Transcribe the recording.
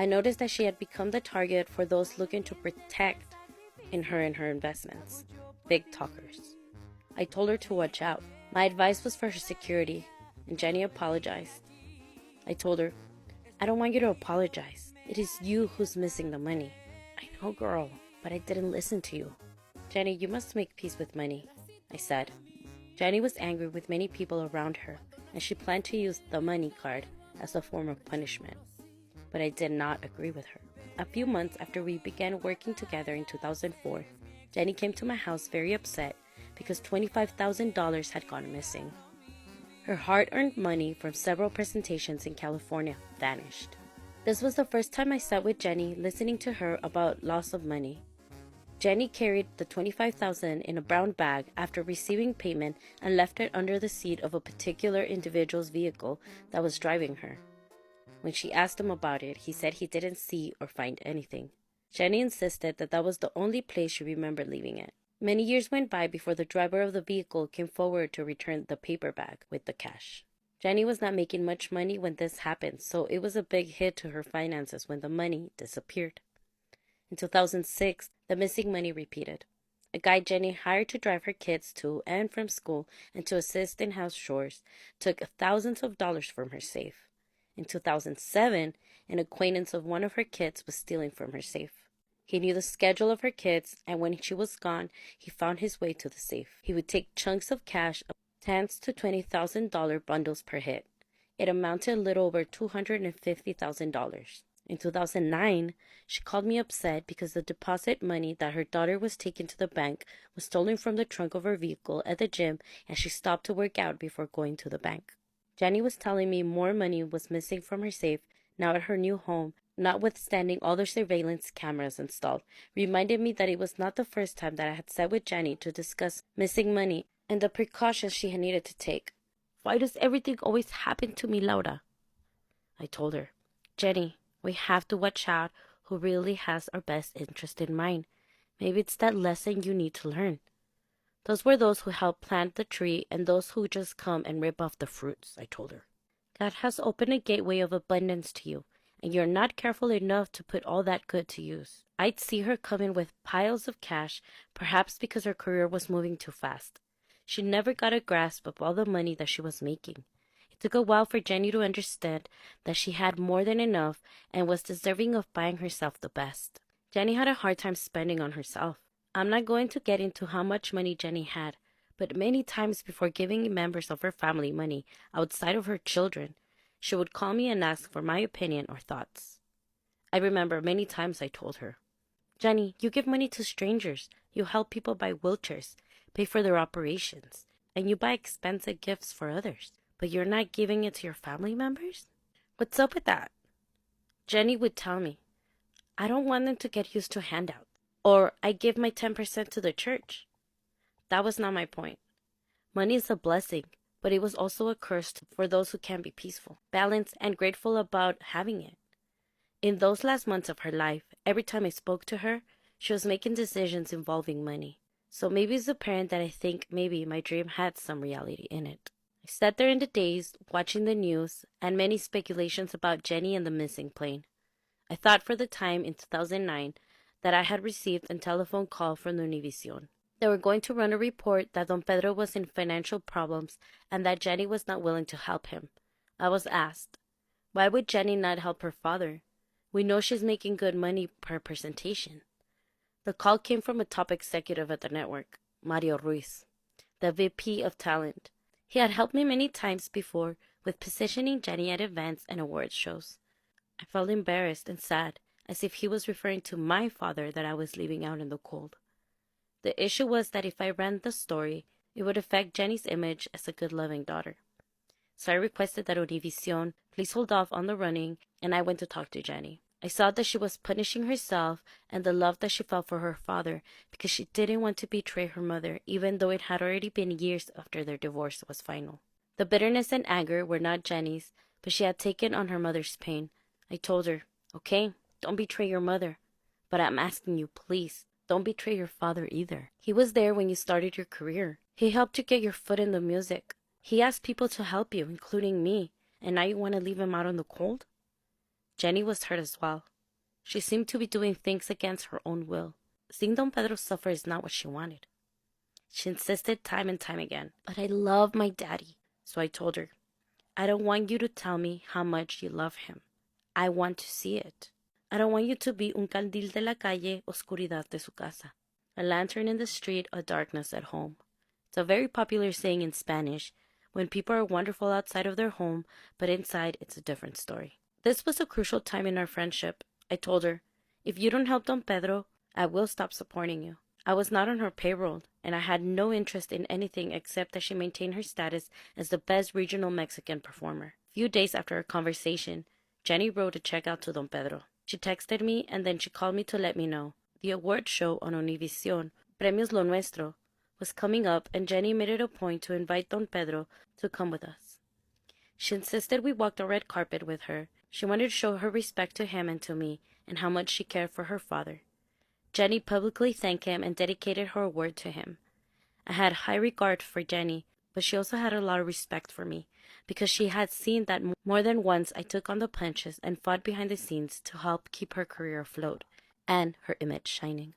I noticed that she had become the target for those looking to protect in her and her investments. Big talkers. I told her to watch out. My advice was for her security, and Jenni apologized. I told her, I don't want you to apologize. It is you who's missing the money. I know, girl, but I didn't listen to you. Jenni, you must make peace with money, I said. Jenni was angry with many people around her, and she planned to use the money card as a form of punishment. But I did not agree with her. A few months after we began working together in 2004, Jenni came to my house very upset because $25,000 had gone missing. Her hard-earned money from several presentations in California vanished. This was the first time I sat with Jenni listening to her about loss of money. Jenni carried the $25,000 in a brown bag after receiving payment and left it under the seat of a particular individual's vehicle that was driving her. When she asked him about it, he said he didn't see or find anything. Jenni insisted that that was the only place she remembered leaving it. Many years went by before the driver of the vehicle came forward to return the paper bag with the cash. Jenni was not making much money when this happened, so it was a big hit to her finances when the money disappeared. In 2006, the missing money repeated. A guy Jenni hired to drive her kids to and from school and to assist in house chores took thousands of dollars from her safe. In 2007, an acquaintance of one of her kids was stealing from her safe. He knew the schedule of her kids, and when she was gone, he found his way to the safe. He would take chunks of cash, $10,000 to $20,000 bundles per hit. It amounted a little over $250,000. In 2009, she called me upset because the deposit money that her daughter was taking to the bank was stolen from the trunk of her vehicle at the gym, and she stopped to work out before going to the bank. Jenni was telling me more money was missing from her safe now at her new home, notwithstanding all the surveillance cameras installed, reminded me that it was not the first time that I had sat with Jenni to discuss missing money and the precautions she had needed to take. Why does everything always happen to me, Laura? I told her, Jenni, we have to watch out who really has our best interest in mind. Maybe it's that lesson you need to learn. Those were those who helped plant the tree and those who just come and rip off the fruits, I told her. God has opened a gateway of abundance to you, and you're not careful enough to put all that good to use. I'd see her come in with piles of cash, perhaps because her career was moving too fast. She never got a grasp of all the money that she was making. It took a while for Jenni to understand that she had more than enough and was deserving of buying herself the best. Jenni had a hard time spending on herself. I'm not going to get into how much money Jenni had, but many times before giving members of her family money outside of her children, she would call me and ask for my opinion or thoughts. I remember many times I told her, Jenni, you give money to strangers, you help people buy wheelchairs, pay for their operations, and you buy expensive gifts for others, but you're not giving it to your family members? What's up with that? Jenni would tell me, I don't want them to get used to handouts, or I give my 10% to the church. That was not my point. Money is a blessing, but it was also a curse for those who can be peaceful, balanced, and grateful about having it. In those last months of her life, every time I spoke to her, she was making decisions involving money. So maybe it's apparent that I think maybe my dream had some reality in it. I sat there in the days, watching the news, and many speculations about Jenni and the missing plane. I thought for the time in 2009 that I had received a telephone call from Univision. They were going to run a report that Don Pedro was in financial problems and that Jenni was not willing to help him. I was asked, why would Jenni not help her father? We know she's making good money per presentation. The call came from a top executive at the network, Mario Ruiz, the VP of talent. He had helped me many times before with positioning Jenni at events and awards shows. I felt embarrassed and sad, as if he was referring to my father that I was leaving out in the cold. The issue was that if I ran the story, it would affect Jenni's image as a good, loving daughter. So I requested that Univision please hold off on the running, and I went to talk to Jenni. I saw that she was punishing herself and the love that she felt for her father because she didn't want to betray her mother, even though it had already been years after their divorce was final. The bitterness and anger were not Jenni's, but she had taken on her mother's pain. I told her, okay, don't betray your mother, but I'm asking you, please, don't betray your father either. He was there when you started your career. He helped you get your foot in the music. He asked people to help you, including me, and now you want to leave him out in the cold? Jenni was hurt as well. She seemed to be doing things against her own will. Seeing Don Pedro suffer is not what she wanted. She insisted time and time again, "But I love my daddy." So I told her, "I don't want you to tell me how much you love him. I want to see it. I don't want you to be un candil de la calle, oscuridad de su casa. A lantern in the street, a darkness at home." It's a very popular saying in Spanish when people are wonderful outside of their home, but inside it's a different story. This was a crucial time in our friendship. I told her, "If you don't help Don Pedro, I will stop supporting you." I was not on her payroll, and I had no interest in anything except that she maintained her status as the best regional Mexican performer. A few days after our conversation, Jenni wrote a check out to Don Pedro. She texted me, and then she called me to let me know. The award show on Univision, Premios Lo Nuestro, was coming up, and Jenni made it a point to invite Don Pedro to come with us. She insisted we walk the red carpet with her. She wanted to show her respect to him and to me, and how much she cared for her father. Jenni publicly thanked him and dedicated her award to him. I had high regard for Jenni, but she also had a lot of respect for me, because she had seen that more than once I took on the punches and fought behind the scenes to help keep her career afloat and her image shining.